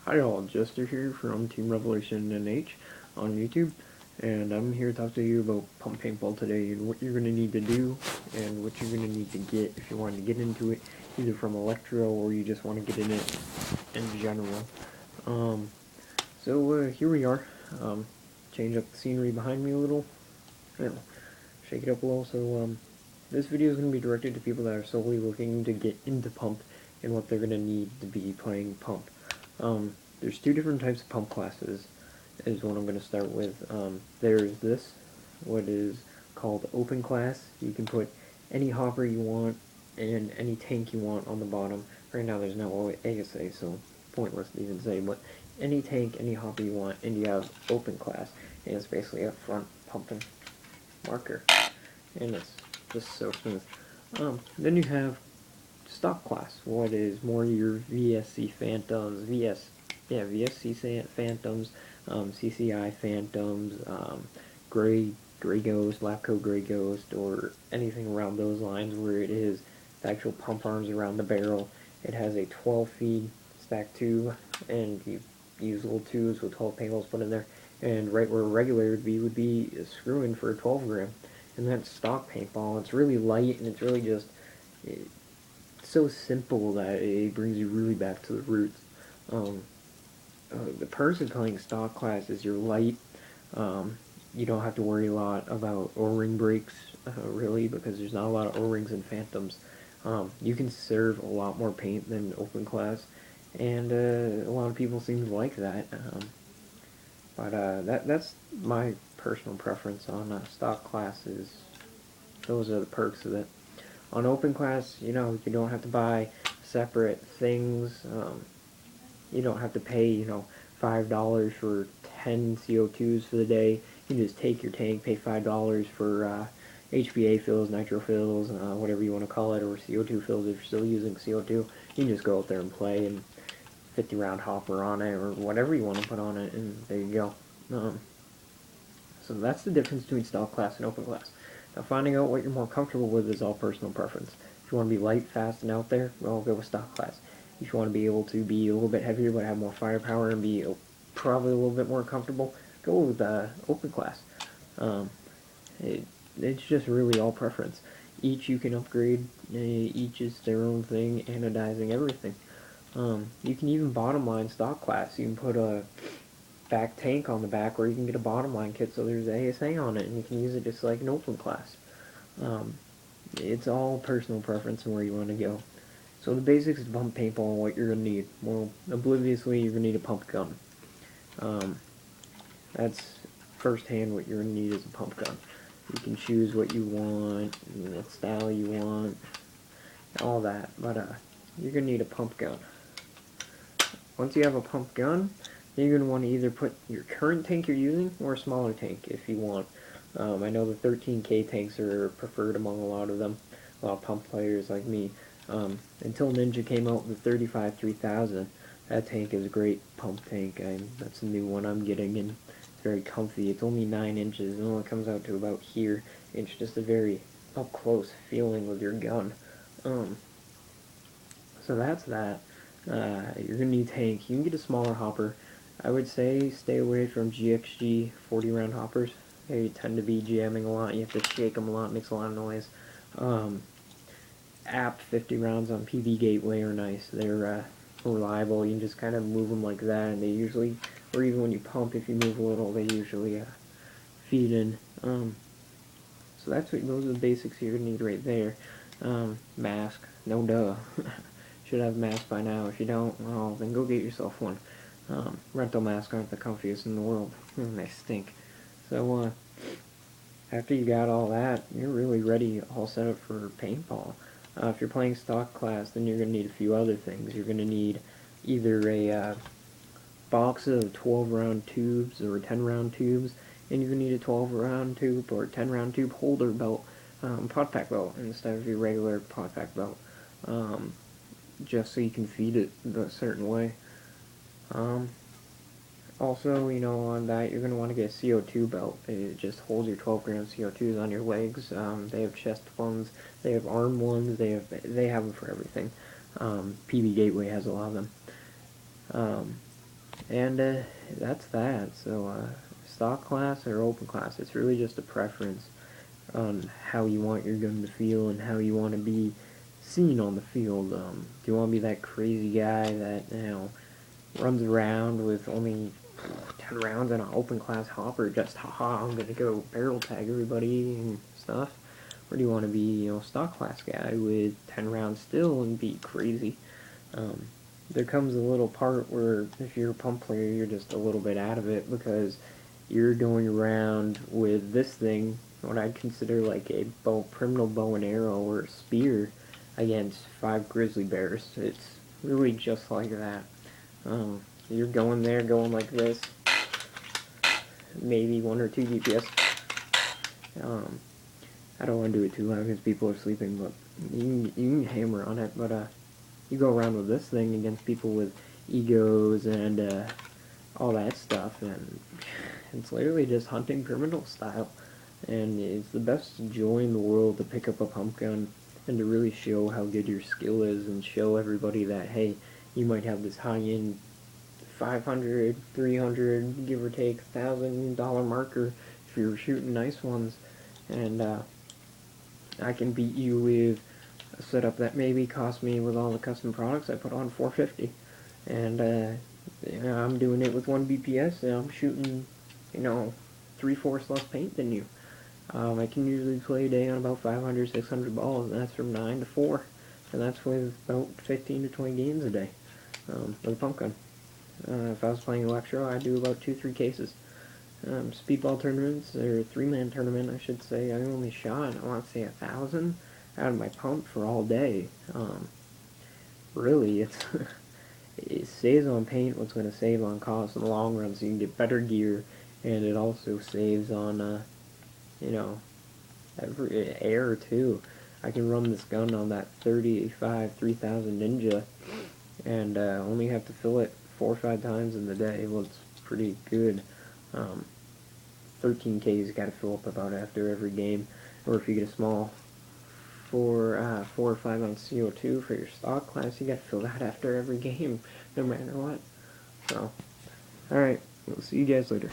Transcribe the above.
Hi all, Jester here from Team Revelation NH on YouTube, and I'm here to talk to you about pump paintball today and what you're going to need to do and what you're going to need to get if you want to get into it, either from Electro or you just want to get in it in general. Here we are. Change up the scenery behind me a little, shake it up a little. This video is going to be directed to people that are solely looking to get into pump and what they're going to need to be playing pump. There's two different types of pump classes is what I'm going to start with. There's this, what is called open class. You can put any hopper you want and any tank you want on the bottom. Right now there's no ASA, so pointless to even say, but any tank, any hopper you want, and you have open class, and it's basically a front pumping marker, and it's just so smooth. Then you have stock class, what is more your VSC Phantoms, VSC Phantoms, CCI Phantoms, Gray Ghost, Lapco Gray Ghost, or anything around those lines where it is the actual pump arms around the barrel. It has a 12 feed stack tube, and you use little tubes with 12 paintballs put in there, and right where a regular would be a screw in for a 12 gram. And that's stock paintball. It's really light, and it's really just so simple that it brings you really back to the roots. The person playing stock class is your light. You don't have to worry a lot about O-ring breaks, really, because there's not a lot of O-rings in Phantoms. You can serve a lot more paint than open class, and a lot of people seem to like that. That's my personal preference on stock classes. Those are the perks of it. On open class, you don't have to buy separate things. You don't have to pay, $5 for 10 CO2s for the day. You can just take your tank, pay $5 for HBA fills, nitro fills, whatever you want to call it, or CO2 fills if you're still using CO2. You can just go out there and play and 50 round hopper on it, or whatever you want to put on it, and there you go. So that's the difference between stock class and open class. Now, finding out what you're more comfortable with is all personal preference. If you want to be light, fast, and out there, well, go with stock class. If you want to be able to be a little bit heavier but have more firepower and be probably a little bit more comfortable, go with open class. It's just really all preference. Each you can upgrade. Each is their own thing, anodizing everything. You can even bottom line stock class. You can put a back tank on the back, or you can get a bottom line kit so there's ASA on it, and you can use it just like an open class. It's all personal preference and where you want to go. So the basics of pump paintball and what you're going to need. Well, obliviously, you're going to need a pump gun. That's firsthand what you're going to need is a pump gun. You can choose what you want, what style you want, all that, but you're going to need a pump gun. Once you have a pump gun, then you're going to want to either put your current tank you're using or a smaller tank if you want. I know the 13K tanks are preferred among a lot of them, a lot of pump players like me. Until Ninja came out with the 35 3000, that tank is a great pump tank. That's a new one I'm getting, and it's very comfy. It's only 9 inches, and only comes out to about here. It's just a very up-close feeling with your gun. So that's that. You're going to need a tank. You can get a smaller hopper. I would say stay away from GXG 40 round hoppers. They tend to be jamming a lot. You have to shake them a lot. It makes a lot of noise. Apt 50 rounds on PB Gateway are nice. They're reliable. You can just kind of move them like that, and they usually, or even when you pump, if you move a little, they usually feed in. So those are the basics you're going to need right there. Mask. No duh. Should have a mask by now. If you don't, well, then go get yourself one. Rental masks aren't the comfiest in the world. They stink. So, after you got all that, you're really ready, all set up for paintball. If you're playing stock class, then you're going to need a few other things. You're going to need either a box of 12 round tubes or 10 round tubes, and you're going to need a 12 round tube or 10 round tube holder belt, pod pack belt, instead of your regular pod pack belt. Just so you can feed it a certain way. Also, on that, you're going to want to get a CO2 belt. It just holds your 12 gram CO2s on your legs. They have chest ones, they have arm ones, they have them for everything. PB Gateway has a lot of them. And that's that. So stock class or open class, it's really just a preference on how you want your gun to feel and how you want to be seen on the field. Do you want to be that crazy guy that, runs around with only 10 rounds in an open class hopper, just haha, I'm gonna go barrel tag everybody and stuff? Or do you want to be, stock class guy with 10 rounds still and be crazy? Um, there comes a little part where if you're a pump player, you're just a little bit out of it because you're going around with this thing, what I'd consider like a criminal bow and arrow or a spear against 5 grizzly bears. It's really just like that. You're going there, going like this, maybe 1 or 2 DPS. I don't want to do it too loud because people are sleeping, but you can hammer on it. But you go around with this thing against people with egos and all that stuff, and it's literally just hunting criminal style. And it's the best joy in the world to pick up a pump gun and to really show how good your skill is and show everybody that, hey, you might have this high-end 500, 300, give or take, $1,000 marker if you're shooting nice ones, and I can beat you with a setup that maybe cost me, with all the custom products I put on, $450, and I'm doing it with 1 BPS, and I'm shooting, 3/4 less paint than you. I can usually play a day on about 500, 600 balls, and that's from 9 to 4, and that's with about 15 to 20 games a day with a pump gun. If I was playing Electro, I'd do about 2-3 cases. Speedball tournaments, or 3-man tournament, I should say, I only shot, I want to say 1,000 out of my pump for all day. Really, it saves on paint what's going to save on cost in the long run, so you can get better gear, and it also saves on, every air too. I can run this gun on that 35 3000 Ninja, and only have to fill it 4 or 5 times in the day. Well, it's pretty good. 13Ks you got to fill up about after every game, or if you get a small 4 or 5 ounce CO2 for your stock class, you got to fill that after every game, no matter what. So, all right, we'll see you guys later.